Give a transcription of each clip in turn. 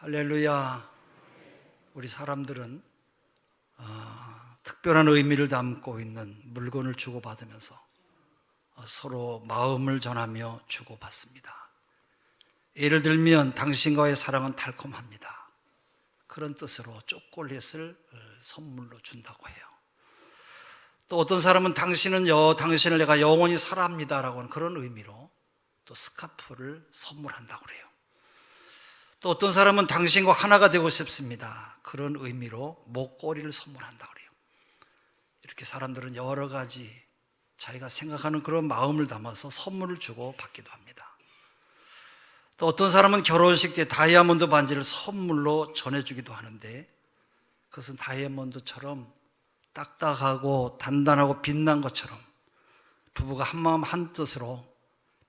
할렐루야. 우리 사람들은 특별한 의미를 담고 있는 물건을 주고받으면서 서로 마음을 전하며 주고받습니다. 예를 들면 당신과의 사랑은 달콤합니다. 그런 뜻으로 초콜릿을 선물로 준다고 해요. 또 어떤 사람은 당신을 내가 영원히 사랑합니다 라고 하는 그런 의미로 또 스카프를 선물한다고 그래요. 또 어떤 사람은 당신과 하나가 되고 싶습니다. 그런 의미로 목걸이를 선물한다고 그래요. 이렇게 사람들은 여러 가지 자기가 생각하는 그런 마음을 담아서 선물을 주고 받기도 합니다. 또 어떤 사람은 결혼식 때 다이아몬드 반지를 선물로 전해주기도 하는데 그것은 다이아몬드처럼 딱딱하고 단단하고 빛난 것처럼 부부가 한마음 한뜻으로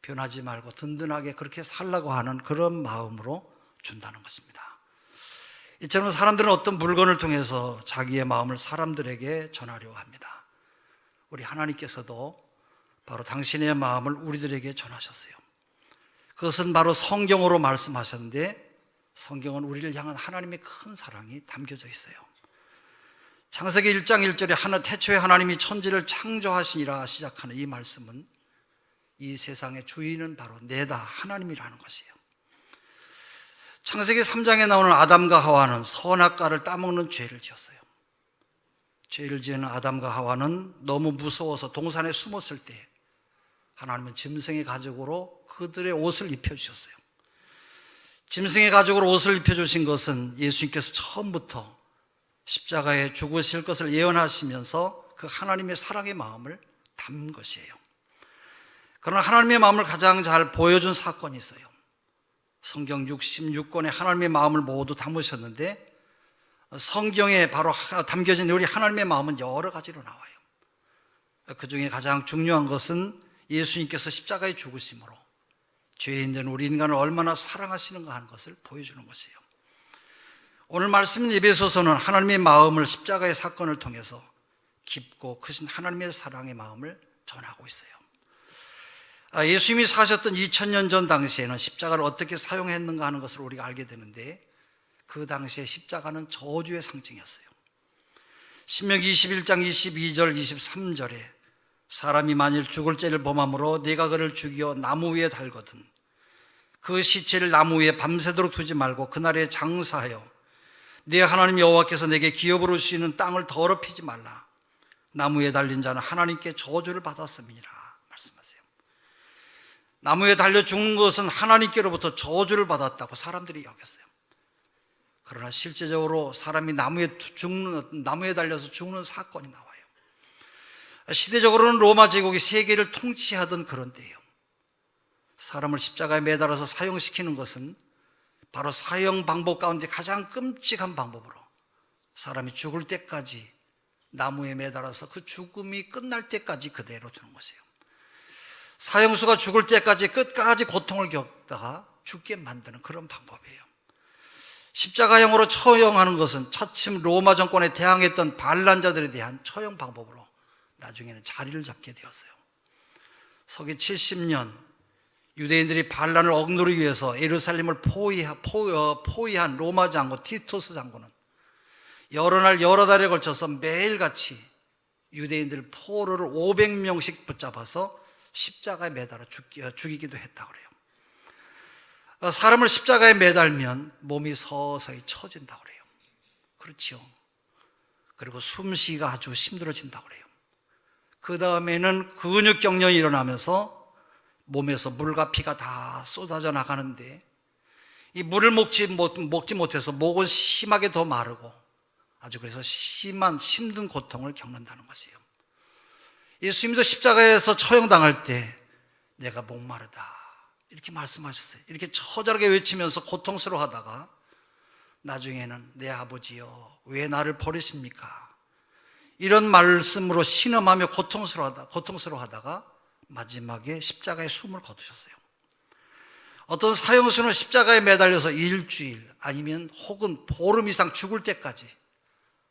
변하지 말고 든든하게 그렇게 살라고 하는 그런 마음으로 준다는 것입니다. 이처럼 사람들은 어떤 물건을 통해서 자기의 마음을 사람들에게 전하려고 합니다. 우리 하나님께서도 바로 당신의 마음을 우리들에게 전하셨어요. 그것은 바로 성경으로 말씀하셨는데 성경은 우리를 향한 하나님의 큰 사랑이 담겨져 있어요. 창세기 1장 1절에 태초에 하나님이 천지를 창조하시니라 시작하는 이 말씀은 이 세상의 주인은 바로 내다 하나님이라는 것이에요. 창세기 3장에 나오는 아담과 하와는 선악과를 따먹는 죄를 지었어요. 죄를 지은 아담과 하와는 너무 무서워서 동산에 숨었을 때 하나님은 짐승의 가죽으로 그들의 옷을 입혀주셨어요. 짐승의 가죽으로 옷을 입혀주신 것은 예수님께서 처음부터 십자가에 죽으실 것을 예언하시면서 그 하나님의 사랑의 마음을 담은 것이에요. 그러나 하나님의 마음을 가장 잘 보여준 사건이 있어요. 성경 66권에 하나님의 마음을 모두 담으셨는데 성경에 바로 담겨진 우리 하나님의 마음은 여러 가지로 나와요. 그 중에 가장 중요한 것은 예수님께서 십자가에 죽으심으로 죄인된 우리 인간을 얼마나 사랑하시는가 하는 것을 보여주는 것이에요. 오늘 말씀 에베소서는 하나님의 마음을 십자가의 사건을 통해서 깊고 크신 하나님의 사랑의 마음을 전하고 있어요. 예수님이 사셨던 2000년 전 당시에는 십자가를 어떻게 사용했는가 하는 것을 우리가 알게 되는데 그 당시에 십자가는 저주의 상징이었어요. 신명기 21장 22절 23절에 사람이 만일 죽을 죄를 범함으로 네가 그를 죽여 나무 위에 달거든 그 시체를 나무 위에 밤새도록 두지 말고 그날에 장사하여 네 하나님 여호와께서 내게 기업으로 주시는 땅을 더럽히지 말라. 나무에 달린 자는 하나님께 저주를 받았음이니라. 나무에 달려 죽는 것은 하나님께로부터 저주를 받았다고 사람들이 여겼어요. 그러나 실제적으로 사람이 나무에 달려서 죽는 사건이 나와요. 시대적으로는 로마 제국이 세계를 통치하던 그런 때예요. 사람을 십자가에 매달아서 사형시키는 것은 바로 사형 방법 가운데 가장 끔찍한 방법으로 사람이 죽을 때까지 나무에 매달아서 그 죽음이 끝날 때까지 그대로 두는 것이에요. 사형수가 죽을 때까지 끝까지 고통을 겪다가 죽게 만드는 그런 방법이에요. 십자가형으로 처형하는 것은 차츰 로마 정권에 대항했던 반란자들에 대한 처형 방법으로 나중에는 자리를 잡게 되었어요. 서기 70년 유대인들이 반란을 억누르기 위해서 예루살렘을 포위한 로마 장군 티토스 장군은 여러 날 여러 달에 걸쳐서 매일같이 유대인들 포로를 500명씩 붙잡아서 십자가에 매달아 죽이기도 했다고 그래요. 사람을 십자가에 매달면 몸이 서서히 처진다고 그래요. 그렇죠. 그리고 숨쉬기가 아주 힘들어진다고 그래요. 그 다음에는 근육 경련이 일어나면서 몸에서 물과 피가 다 쏟아져 나가는데 이 물을 먹지 못해서 목은 심하게 더 마르고 아주 그래서 힘든 고통을 겪는다는 것이에요. 예수님도 십자가에서 처형당할 때 내가 목마르다 이렇게 말씀하셨어요. 이렇게 처절하게 외치면서 고통스러워하다가 나중에는 내 아버지여 왜 나를 버리십니까? 이런 말씀으로 신음하며 고통스러워하다가 마지막에 십자가에 숨을 거두셨어요. 어떤 사형수는 십자가에 매달려서 일주일 아니면 혹은 보름 이상 죽을 때까지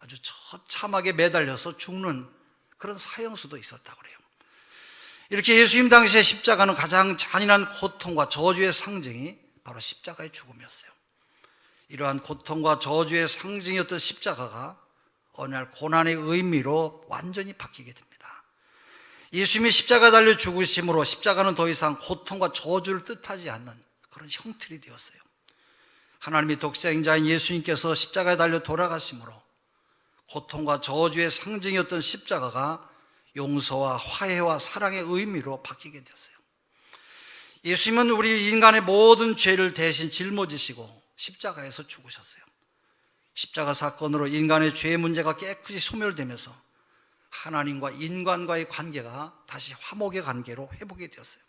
아주 처참하게 매달려서 죽는 그런 사형수도 있었다고 그래요. 이렇게 예수님 당시에 십자가는 가장 잔인한 고통과 저주의 상징이 바로 십자가의 죽음이었어요. 이러한 고통과 저주의 상징이었던 십자가가 어느 날 고난의 의미로 완전히 바뀌게 됩니다. 예수님이 십자가에 달려 죽으심으로 십자가는 더 이상 고통과 저주를 뜻하지 않는 그런 형틀이 되었어요. 하나님의 독생자인 예수님께서 십자가에 달려 돌아가심으로 고통과 저주의 상징이었던 십자가가 용서와 화해와 사랑의 의미로 바뀌게 되었어요. 예수님은 우리 인간의 모든 죄를 대신 짊어지시고 십자가에서 죽으셨어요. 십자가 사건으로 인간의 죄의 문제가 깨끗이 소멸되면서 하나님과 인간과의 관계가 다시 화목의 관계로 회복이 되었어요.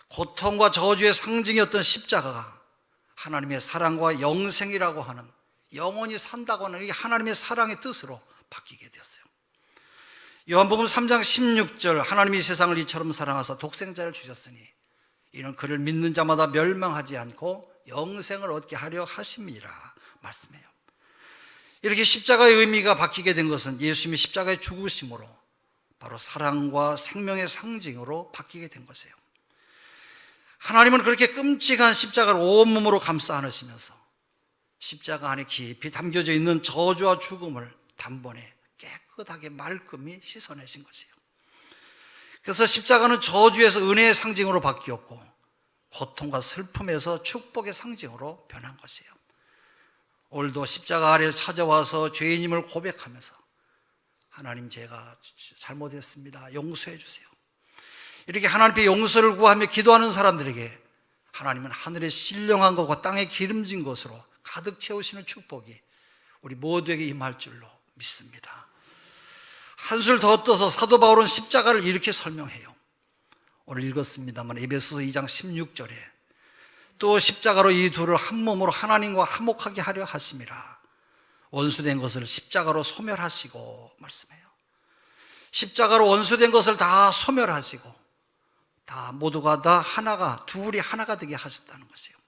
고통과 저주의 상징이었던 십자가가 하나님의 사랑과 영생이라고 하는, 영원히 산다고 하는 이 하나님의 사랑의 뜻으로 바뀌게 되었어요. 요한복음 3장 16절, 하나님이 세상을 이처럼 사랑하사 독생자를 주셨으니 이는 그를 믿는 자마다 멸망하지 않고 영생을 얻게 하려 하심이라 말씀해요. 이렇게 십자가의 의미가 바뀌게 된 것은 예수님이 십자가에 죽으심으로 바로 사랑과 생명의 상징으로 바뀌게 된 것이에요. 하나님은 그렇게 끔찍한 십자가를 온몸으로 감싸 안으시면서 십자가 안에 깊이 담겨져 있는 저주와 죽음을 단번에 깨끗하게 말끔히 씻어내신 것이에요. 그래서 십자가는 저주에서 은혜의 상징으로 바뀌었고 고통과 슬픔에서 축복의 상징으로 변한 것이에요. 오늘도 십자가 아래 찾아와서 죄인임을 고백하면서 하나님, 제가 잘못했습니다, 용서해 주세요, 이렇게 하나님께 용서를 구하며 기도하는 사람들에게 하나님은 하늘의 신령한 것과 땅의 기름진 것으로 가득 채우시는 축복이 우리 모두에게 임할 줄로 믿습니다. 한술 더 떠서 사도 바울은 십자가를 이렇게 설명해요. 오늘 읽었습니다만 에베소서 2장 16절에 또 십자가로 이 둘을 한 몸으로 하나님과 화목하게 하려 하심이라. 원수된 것을 십자가로 소멸하시고 말씀해요. 십자가로 원수된 것을 다 소멸하시고 다 모두가 다 하나가, 둘이 하나가 되게 하셨다는 것이에요.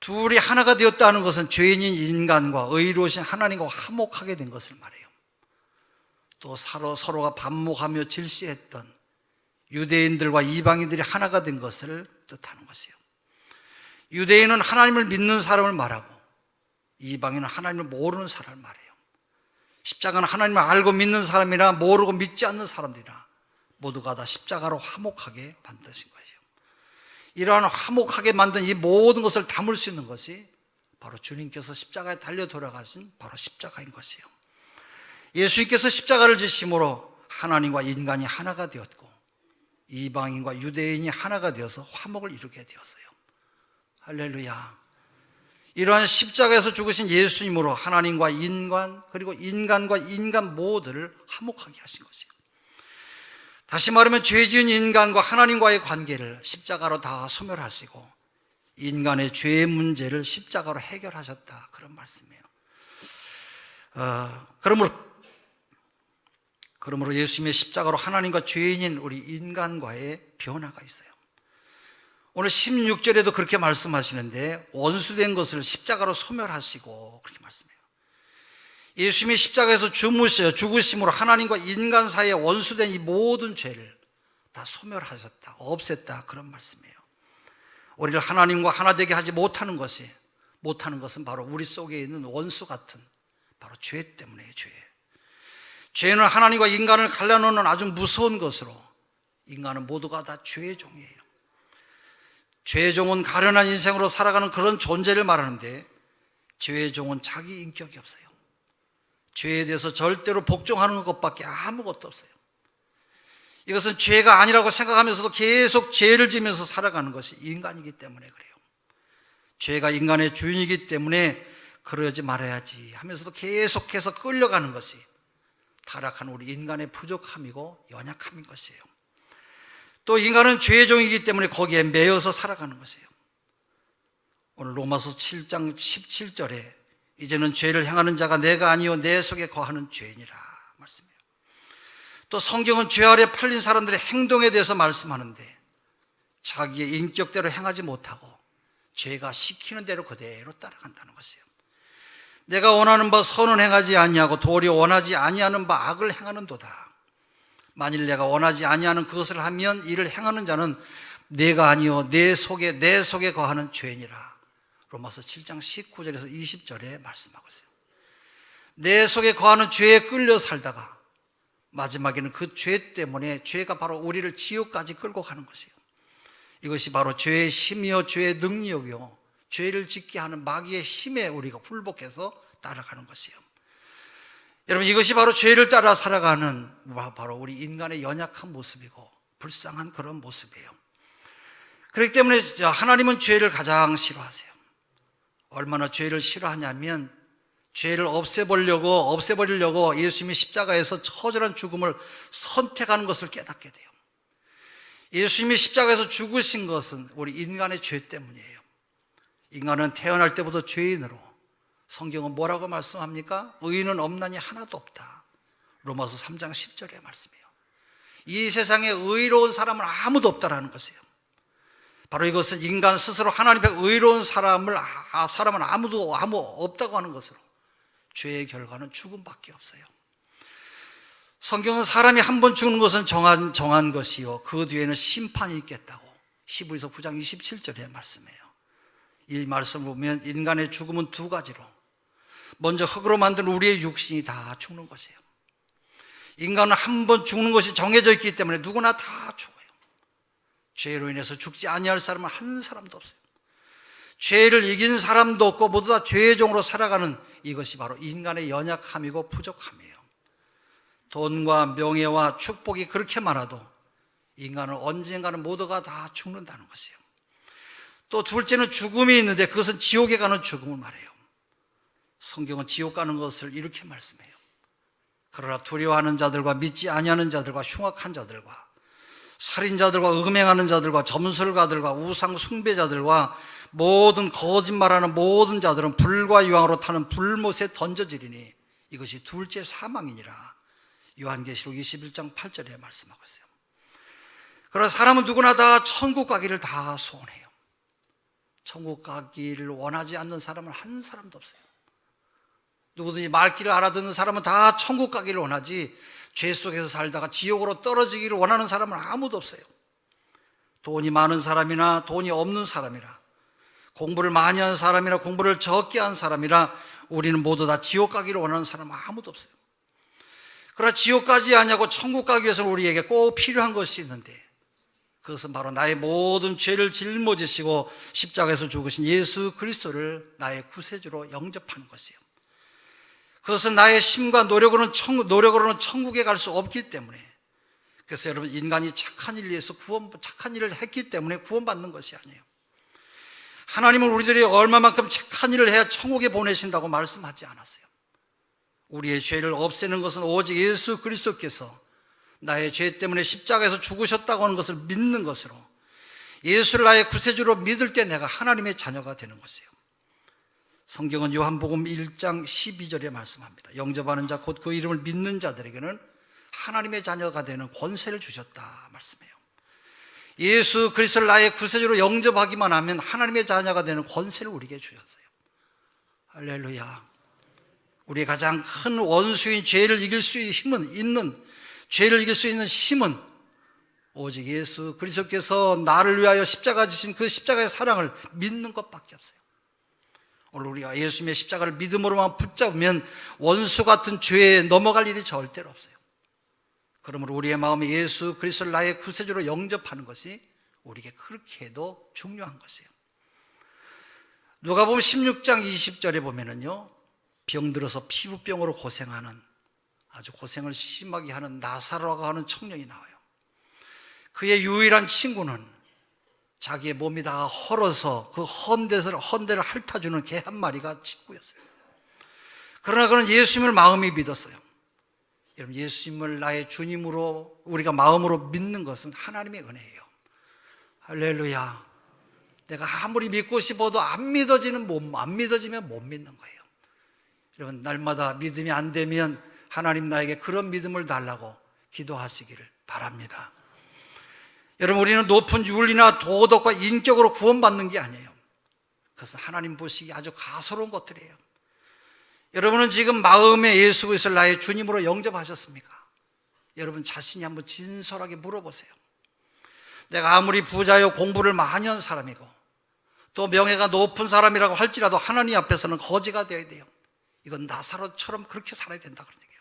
둘이 하나가 되었다는 것은 죄인인 인간과 의로우신 하나님과 화목하게 된 것을 말해요. 또 서로가 반목하며 질시했던 유대인들과 이방인들이 하나가 된 것을 뜻하는 것이에요. 유대인은 하나님을 믿는 사람을 말하고 이방인은 하나님을 모르는 사람을 말해요. 십자가는 하나님을 알고 믿는 사람이나 모르고 믿지 않는 사람들이나 모두가 다 십자가로 화목하게 만드신 거예요. 이러한 화목하게 만든 이 모든 것을 담을 수 있는 것이 바로 주님께서 십자가에 달려 돌아가신 바로 십자가인 것이에요. 예수님께서 십자가를 지심으로 하나님과 인간이 하나가 되었고 이방인과 유대인이 하나가 되어서 화목을 이루게 되었어요. 할렐루야. 이러한 십자가에서 죽으신 예수님으로 하나님과 인간, 그리고 인간과 인간 모두를 화목하게 하신 것이에요. 다시 말하면 죄 지은 인간과 하나님과의 관계를 십자가로 다 소멸하시고 인간의 죄의 문제를 십자가로 해결하셨다, 그런 말씀이에요. 그러므로 예수님의 십자가로 하나님과 죄인인 우리 인간과의 변화가 있어요. 오늘 16절에도 그렇게 말씀하시는데 원수된 것을 십자가로 소멸하시고 그렇게 말씀해요. 예수님이 십자가에서 죽으심으로 하나님과 인간 사이에 원수된 이 모든 죄를 다 소멸하셨다, 없앴다, 그런 말씀이에요. 우리를 하나님과 하나 되게 하지 못하는 것은 바로 우리 속에 있는 원수 같은 바로 죄 때문에요. 죄는 하나님과 인간을 갈라놓는 아주 무서운 것으로 인간은 모두가 다 죄의 종이에요. 죄의 종은 가련한 인생으로 살아가는 그런 존재를 말하는데 죄의 종은 자기 인격이 없어요. 죄에 대해서 절대로 복종하는 것밖에 아무것도 없어요. 이것은 죄가 아니라고 생각하면서도 계속 죄를 지면서 살아가는 것이 인간이기 때문에 그래요. 죄가 인간의 주인이기 때문에 그러지 말아야지 하면서도 계속해서 끌려가는 것이 타락한 우리 인간의 부족함이고 연약함인 것이에요. 또 인간은 죄의 종이기 때문에 거기에 매여서 살아가는 것이에요. 오늘 로마서 7장 17절에 이제는 죄를 행하는 자가 내가 아니요 내 속에 거하는 죄인이라 말씀해요. 또 성경은 죄 아래 팔린 사람들의 행동에 대해서 말씀하는데 자기의 인격대로 행하지 못하고 죄가 시키는 대로 그대로 따라간다는 것이에요. 내가 원하는 바 선은 행하지 아니하고 도리어 원하지 아니하는 바 악을 행하는도다. 만일 내가 원하지 아니하는 그것을 하면 이를 행하는 자는 내가 아니요 내 속에 거하는 죄인이라. 로마서 7장 19절에서 20절에 말씀하고 있어요. 내 속에 거하는 죄에 끌려 살다가 마지막에는 그 죄 때문에 죄가 바로 우리를 지옥까지 끌고 가는 것이에요. 이것이 바로 죄의 힘이요 죄의 능력이요 죄를 짓게 하는 마귀의 힘에 우리가 굴복해서 따라가는 것이에요. 여러분, 이것이 바로 죄를 따라 살아가는 바로 우리 인간의 연약한 모습이고 불쌍한 그런 모습이에요. 그렇기 때문에 하나님은 죄를 가장 싫어하세요. 얼마나 죄를 싫어하냐면 죄를 없애버리려고 예수님이 십자가에서 처절한 죽음을 선택하는 것을 깨닫게 돼요. 예수님이 십자가에서 죽으신 것은 우리 인간의 죄 때문이에요. 인간은 태어날 때부터 죄인으로, 성경은 뭐라고 말씀합니까? 의인은 없나니 하나도 없다. 로마서 3장 10절의 말씀이에요. 이 세상에 의로운 사람은 아무도 없다라는 것이에요. 바로 이것은 인간 스스로 하나님 앞에 의로운 사람은 아무도 없다고 하는 것으로 죄의 결과는 죽음밖에 없어요. 성경은 사람이 한 번 죽는 것은 정한 것이요 그 뒤에는 심판이 있겠다고 히브리서 9장 27절에 말씀해요. 이 말씀을 보면 인간의 죽음은 두 가지로, 먼저 흙으로 만든 우리의 육신이 다 죽는 것이에요. 인간은 한 번 죽는 것이 정해져 있기 때문에 누구나 다 죽어요. 죄로 인해서 죽지 아니할 사람은 한 사람도 없어요. 죄를 이긴 사람도 없고 모두 다 죄의 종으로 살아가는 이것이 바로 인간의 연약함이고 부족함이에요. 돈과 명예와 축복이 그렇게 많아도 인간은 언젠가는 모두가 다 죽는다는 것이에요. 또 둘째는 죽음이 있는데 그것은 지옥에 가는 죽음을 말해요. 성경은 지옥 가는 것을 이렇게 말씀해요. 그러나 두려워하는 자들과 믿지 아니하는 자들과 흉악한 자들과 살인자들과 음행하는 자들과 점술가들과 우상 숭배자들과 모든 거짓말하는 모든 자들은 불과 유황으로 타는 불못에 던져지리니 이것이 둘째 사망이니라. 요한계시록 21장 8절에 말씀하고 있어요. 그러나 사람은 누구나 다 천국 가기를 다 소원해요. 천국 가기를 원하지 않는 사람은 한 사람도 없어요. 누구든지 말귀를 알아듣는 사람은 다 천국 가기를 원하지 죄 속에서 살다가 지옥으로 떨어지기를 원하는 사람은 아무도 없어요. 돈이 많은 사람이나 돈이 없는 사람이나 공부를 많이 한 사람이나 공부를 적게 한 사람이나 우리는 모두 다 지옥 가기를 원하는 사람은 아무도 없어요. 그러나 지옥 가지 않냐고 천국 가기 위해서는 우리에게 꼭 필요한 것이 있는데 그것은 바로 나의 모든 죄를 짊어지시고 십자가에서 죽으신 예수 그리스도를 나의 구세주로 영접하는 것이에요. 그것은 나의 힘과 노력으로는 천국에 갈 수 없기 때문에, 그래서 여러분, 인간이 착한 일을 위해서 착한 일을 했기 때문에 구원받는 것이 아니에요. 하나님은 우리들이 얼마만큼 착한 일을 해야 천국에 보내신다고 말씀하지 않았어요. 우리의 죄를 없애는 것은 오직 예수 그리스도께서 나의 죄 때문에 십자가에서 죽으셨다고 하는 것을 믿는 것으로, 예수를 나의 구세주로 믿을 때 내가 하나님의 자녀가 되는 것이에요. 성경은 요한복음 1장 12절에 말씀합니다. 영접하는 자 곧 그 이름을 믿는 자들에게는 하나님의 자녀가 되는 권세를 주셨다 말씀해요. 예수 그리스도를 나의 구세주로 영접하기만 하면 하나님의 자녀가 되는 권세를 우리에게 주셨어요. 할렐루야. 우리의 가장 큰 원수인 죄를 이길 수 있는 힘은 오직 예수 그리스도께서 나를 위하여 십자가 지신 그 십자가의 사랑을 믿는 것밖에 없어요. 오늘 우리가 예수님의 십자가를 믿음으로만 붙잡으면 원수 같은 죄에 넘어갈 일이 절대로 없어요. 그러므로 우리의 마음에 예수 그리스도를 나의 구세주로 영접하는 것이 우리에게 그렇게도 중요한 것이에요. 누가복음 16장 20절에 보면은요, 병들어서 피부병으로 고생하는, 아주 고생을 심하게 하는 나사로라고 하는 청년이 나와요. 그의 유일한 친구는 자기의 몸이 다 헐어서 그 헌대를 핥아주는 개 한 마리가 친구였어요. 그러나 그는 예수님을 마음이 믿었어요. 여러분, 예수님을 나의 주님으로 우리가 마음으로 믿는 것은 하나님의 은혜예요. 할렐루야. 내가 아무리 믿고 싶어도 안 믿어지면 못 믿는 거예요. 여러분, 날마다 믿음이 안 되면 하나님 나에게 그런 믿음을 달라고 기도하시기를 바랍니다. 여러분, 우리는 높은 윤리나 도덕과 인격으로 구원받는 게 아니에요. 그것은 하나님 보시기에 아주 가소로운 것들이에요. 여러분은 지금 마음에 예수 그리스도를 나의 주님으로 영접하셨습니까? 여러분 자신이 한번 진솔하게 물어보세요. 내가 아무리 부자요 공부를 많이 한 사람이고 또 명예가 높은 사람이라고 할지라도 하나님 앞에서는 거지가 되어야 돼요. 이건 나사로처럼 그렇게 살아야 된다 그런 얘기예요.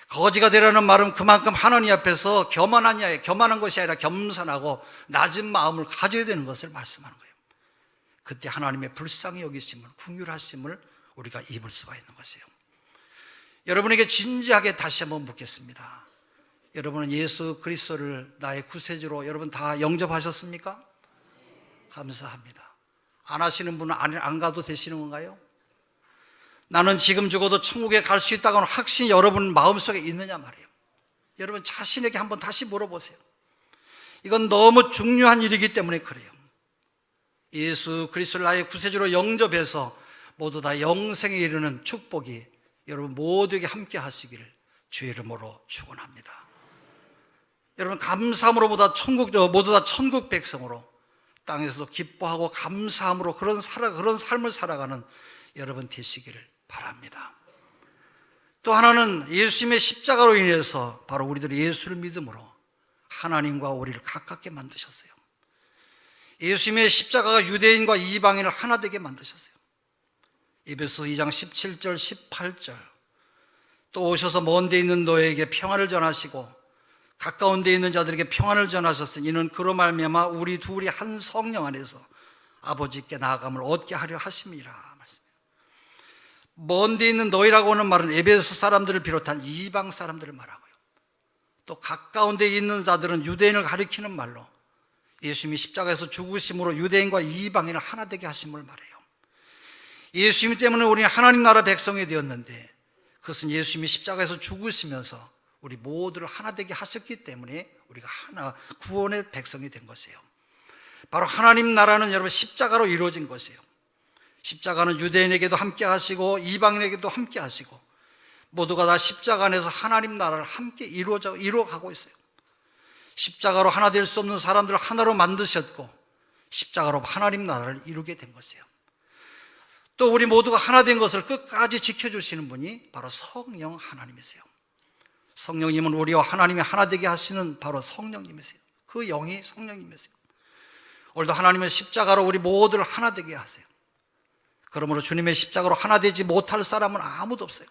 거지가 되라는 말은 그만큼 하나님 앞에서 교만한 것이 아니라 겸손하고 낮은 마음을 가져야 되는 것을 말씀하는 거예요. 그때 하나님의 불쌍히 여기심을, 긍휼하심을 우리가 입을 수가 있는 것이에요. 여러분에게 진지하게 다시 한번 묻겠습니다. 여러분은 예수 그리스도를 나의 구세주로 여러분 다 영접하셨습니까? 감사합니다. 안 하시는 분은 안 가도 되시는 건가요? 나는 지금 죽어도 천국에 갈 수 있다고는 확신이 여러분 마음속에 있느냐 말이에요. 여러분 자신에게 한번 다시 물어보세요. 이건 너무 중요한 일이기 때문에 그래요. 예수 그리스도를 나의 구세주로 영접해서 모두 다 영생에 이르는 축복이 여러분 모두에게 함께 하시기를 주의 이름으로 축원합니다. 여러분 감사함으로 모두 다 천국 백성으로 땅에서도 기뻐하고 감사함으로 그런 삶을 살아가는 여러분 되시기를 바랍니다. 또 하나는 예수님의 십자가로 인해서 바로 우리들이 예수를 믿음으로 하나님과 우리를 가깝게 만드셨어요. 예수님의 십자가가 유대인과 이방인을 하나 되게 만드셨어요. 에베소 2장 17절 18절 또 오셔서 먼 데 있는 너에게 평안을 전하시고 가까운 데 있는 자들에게 평안을 전하셨으니 이는 그로 말미암아 우리 둘이 한 성령 안에서 아버지께 나아감을 얻게 하려 하심이라. 먼 데 있는 너희라고 하는 말은 에베소 사람들을 비롯한 이방 사람들을 말하고요. 또 가까운 데 있는 자들은 유대인을 가리키는 말로 예수님이 십자가에서 죽으심으로 유대인과 이방인을 하나 되게 하심을 말해요. 예수님 때문에 우리는 하나님 나라 백성이 되었는데 그것은 예수님이 십자가에서 죽으시면서 우리 모두를 하나 되게 하셨기 때문에 우리가 하나 구원의 백성이 된 것이에요. 바로 하나님 나라는 여러분 십자가로 이루어진 것이에요. 십자가는 유대인에게도 함께 하시고 이방인에게도 함께 하시고 모두가 다 십자가 안에서 하나님 나라를 함께 이루어가고 있어요. 십자가로 하나 될 수 없는 사람들을 하나로 만드셨고 십자가로 하나님 나라를 이루게 된 것이에요. 또 우리 모두가 하나 된 것을 끝까지 지켜주시는 분이 바로 성령 하나님이세요. 성령님은 우리와 하나님이 하나 되게 하시는 바로 성령님이세요. 그 영이 성령님이세요. 오늘도 하나님은 십자가로 우리 모두를 하나 되게 하세요. 그러므로 주님의 십자가로 하나 되지 못할 사람은 아무도 없어요.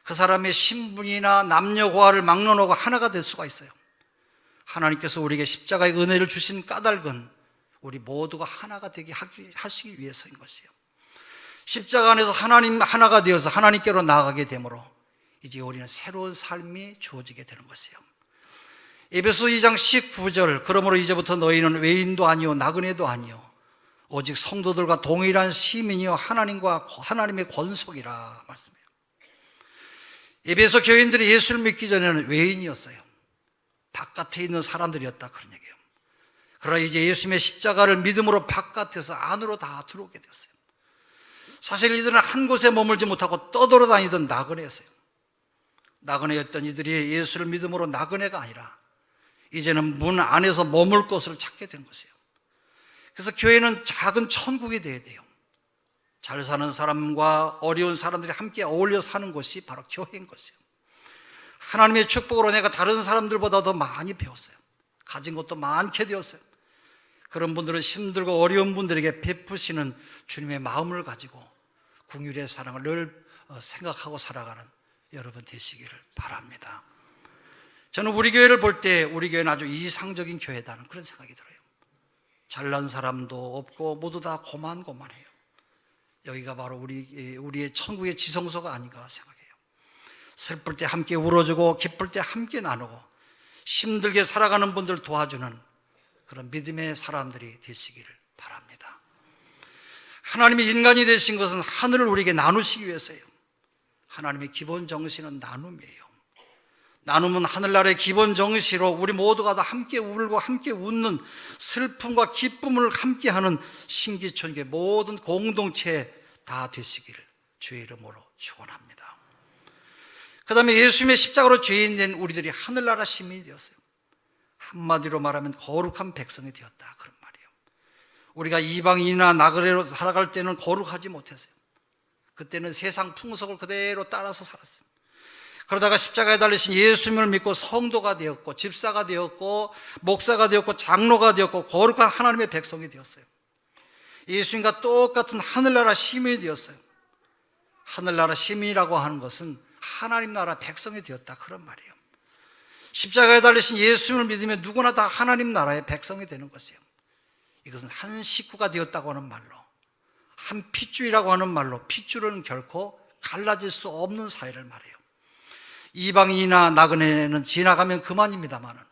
그 사람의 신분이나 남녀 고하를 막론하고 하나가 될 수가 있어요. 하나님께서 우리에게 십자가의 은혜를 주신 까닭은 우리 모두가 하나가 되게 하시기 위해서인 것이에요. 십자가 안에서 하나님 하나가 되어서 하나님께로 나아가게 되므로 이제 우리는 새로운 삶이 주어지게 되는 것이에요. 에베소 2장 19절 그러므로 이제부터 너희는 외인도 아니요 나그네도 아니요 오직 성도들과 동일한 시민이요 하나님의 권속이라 말씀해요. 에베소 교인들이 예수를 믿기 전에는 외인이었어요. 바깥에 있는 사람들이었다 그런 얘기예요. 그러나 이제 예수님의 십자가를 믿음으로 바깥에서 안으로 다 들어오게 되었어요. 사실 이들은 한 곳에 머물지 못하고 떠돌아다니던 나그네였어요. 나그네였던 이들이 예수를 믿음으로 나그네가 아니라 이제는 문 안에서 머물 곳을 찾게 된 것이에요. 그래서 교회는 작은 천국이 되어야 돼요. 잘 사는 사람과 어려운 사람들이 함께 어울려 사는 것이 바로 교회인 것이에요. 하나님의 축복으로 내가 다른 사람들보다 더 많이 배웠어요. 가진 것도 많게 되었어요. 그런 분들은 힘들고 어려운 분들에게 베푸시는 주님의 마음을 가지고 긍휼의 사랑을 늘 생각하고 살아가는 여러분 되시기를 바랍니다. 저는 우리 교회를 볼 때 우리 교회는 아주 이상적인 교회다는 그런 생각이 들어요. 잘난 사람도 없고 모두 다 고만고만해요. 여기가 바로 우리의 천국의 지성소가 아닌가 생각해요. 슬플 때 함께 울어주고 기쁠 때 함께 나누고 힘들게 살아가는 분들 도와주는 그런 믿음의 사람들이 되시기를 바랍니다. 하나님이 인간이 되신 것은 하늘을 우리에게 나누시기 위해서예요. 하나님의 기본 정신은 나눔이에요. 나눔은 하늘나라의 기본 정신으로 우리 모두가 다 함께 울고 함께 웃는 슬픔과 기쁨을 함께하는 신기천국의 모든 공동체에 다 되시기를 주의 이름으로 축원합니다. 그 다음에 예수님의 십자가로 죄인 된 우리들이 하늘나라 시민이 되었어요. 한마디로 말하면 거룩한 백성이 되었다 그런 말이에요. 우리가 이방인이나 나그네로 살아갈 때는 거룩하지 못했어요. 그때는 세상 풍속을 그대로 따라서 살았어요. 그러다가 십자가에 달리신 예수님을 믿고 성도가 되었고 집사가 되었고 목사가 되었고 장로가 되었고 거룩한 하나님의 백성이 되었어요. 예수님과 똑같은 하늘나라 시민이 되었어요. 하늘나라 시민이라고 하는 것은 하나님 나라 백성이 되었다, 그런 말이에요. 십자가에 달리신 예수님을 믿으면 누구나 다 하나님 나라의 백성이 되는 것이에요. 이것은 한 식구가 되었다고 하는 말로, 한 핏줄이라고 하는 말로, 핏줄은 결코 갈라질 수 없는 사이를 말해요. 이방인이나 나그네는 지나가면 그만입니다만은,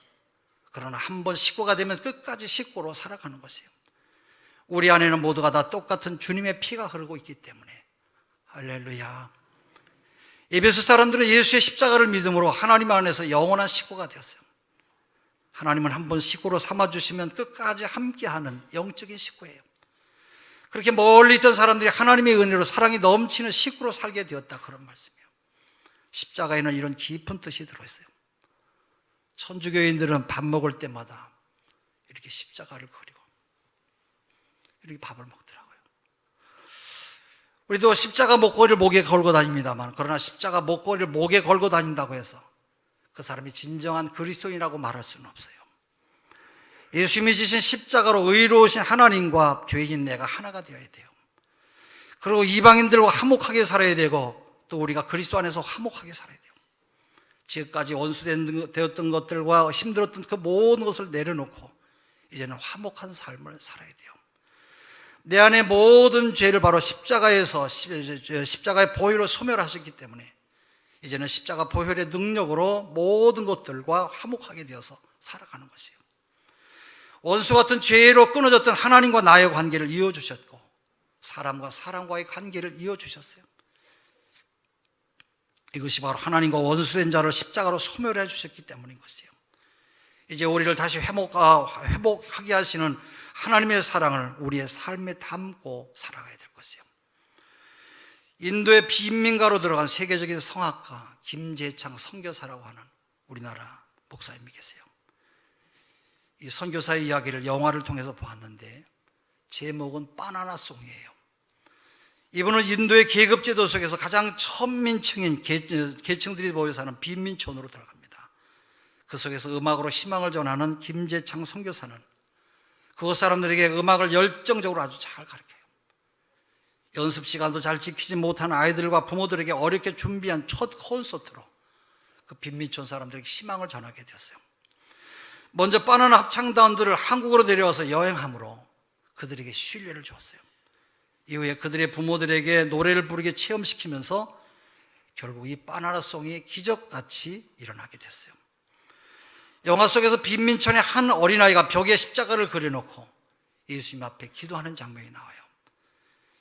그러나 한 번 식구가 되면 끝까지 식구로 살아가는 것이에요. 우리 안에는 모두가 다 똑같은 주님의 피가 흐르고 있기 때문에, 할렐루야. 에베소 사람들은 예수의 십자가를 믿음으로 하나님 안에서 영원한 식구가 되었어요. 하나님은 한 번 식구로 삼아주시면 끝까지 함께하는 영적인 식구예요. 그렇게 멀리 있던 사람들이 하나님의 은혜로 사랑이 넘치는 식구로 살게 되었다, 그런 말씀이에요. 십자가에는 이런 깊은 뜻이 들어있어요. 천주교인들은 밥 먹을 때마다 이렇게 십자가를 그리고 이렇게 밥을 먹더라고요. 우리도 십자가 목걸이를 목에 걸고 다닙니다만, 그러나 십자가 목걸이를 목에 걸고 다닌다고 해서 그 사람이 진정한 그리스도인이라고 말할 수는 없어요. 예수님이 지신 십자가로 의로우신 하나님과 죄인 내가 하나가 되어야 돼요. 그리고 이방인들과 화목하게 살아야 되고, 또 우리가 그리스도 안에서 화목하게 살아야 돼요. 지금까지 원수되었던 것들과 힘들었던 그 모든 것을 내려놓고 이제는 화목한 삶을 살아야 돼요. 내 안에 모든 죄를 바로 십자가의 보혈로 소멸하셨기 때문에 이제는 십자가 보혈의 능력으로 모든 것들과 화목하게 되어서 살아가는 것이에요. 원수 같은 죄로 끊어졌던 하나님과 나의 관계를 이어주셨고, 사람과 사람과의 관계를 이어주셨어요. 이것이 바로 하나님과 원수된 자를 십자가로 소멸해 주셨기 때문인 것이에요. 이제 우리를 다시 회복하게 하시는 하나님의 사랑을 우리의 삶에 담고 살아가야 될 것이에요. 인도의 빈민가로 들어간 세계적인 성악가 김재창 선교사라고 하는 우리나라 목사님이 계세요. 이 선교사의 이야기를 영화를 통해서 보았는데 제목은 바나나송이에요. 이분은 인도의 계급제도 속에서 가장 천민층인 계층들이 모여 사는 빈민촌으로 들어갑니다. 그 속에서 음악으로 희망을 전하는 김재창 선교사는 그곳 사람들에게 음악을 열정적으로 아주 잘 가르쳐요. 연습 시간도 잘 지키지 못한 아이들과 부모들에게 어렵게 준비한 첫 콘서트로 그 빈민촌 사람들에게 희망을 전하게 되었어요. 먼저 바나나 합창단들을 한국으로 내려와서 여행함으로 그들에게 신뢰를 줬어요. 이후에 그들의 부모들에게 노래를 부르게 체험시키면서 결국 이 바나나송이 기적같이 일어나게 됐어요. 영화 속에서 빈민촌의 한 어린아이가 벽에 십자가를 그려놓고 예수님 앞에 기도하는 장면이 나와요.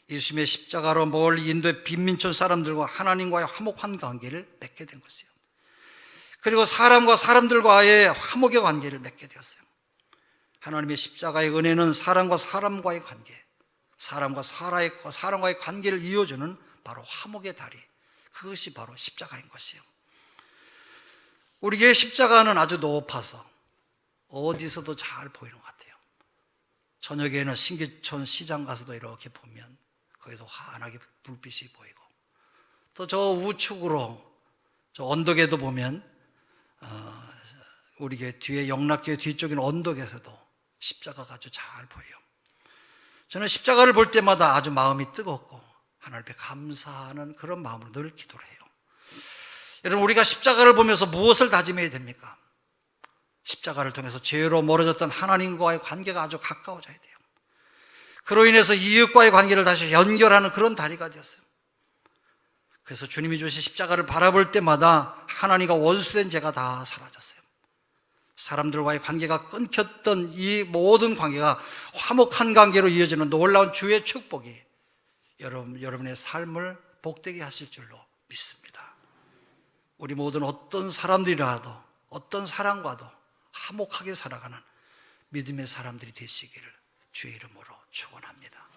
예수님의 십자가로 멀리 인도의 빈민촌 사람들과 하나님과의 화목한 관계를 맺게 된 것이에요. 그리고 사람과 사람들과의 화목의 관계를 맺게 되었어요. 하나님의 십자가의 은혜는 사람과 사람과의 관계, 사람과의 관계를 이어주는 바로 화목의 다리, 그것이 바로 십자가인 것이에요. 우리 교회 십자가는 아주 높아서 어디서도 잘 보이는 것 같아요. 저녁에는 신기촌 시장 가서도 이렇게 보면 거기도 환하게 불빛이 보이고, 또 저 우측으로 저 언덕에도 보면 우리 교회 뒤에 영락교회 뒤쪽인 언덕에서도 십자가가 아주 잘 보여요. 저는 십자가를 볼 때마다 아주 마음이 뜨겁고 하나님 앞에 감사하는 그런 마음으로 늘 기도를 해요. 여러분, 우리가 십자가를 보면서 무엇을 다짐해야 됩니까? 십자가를 통해서 죄로 멀어졌던 하나님과의 관계가 아주 가까워져야 돼요. 그로 인해서 이웃과의 관계를 다시 연결하는 그런 다리가 되었어요. 그래서 주님이 주신 십자가를 바라볼 때마다 하나님과 원수된 죄가 다 사라졌어요. 사람들과의 관계가 끊겼던 이 모든 관계가 화목한 관계로 이어지는 놀라운 주의 축복이 여러분의 삶을 복되게 하실 줄로 믿습니다. 우리 모두는 어떤 사람들이라도 어떤 사람과도 화목하게 살아가는 믿음의 사람들이 되시기를 주의 이름으로 축원합니다.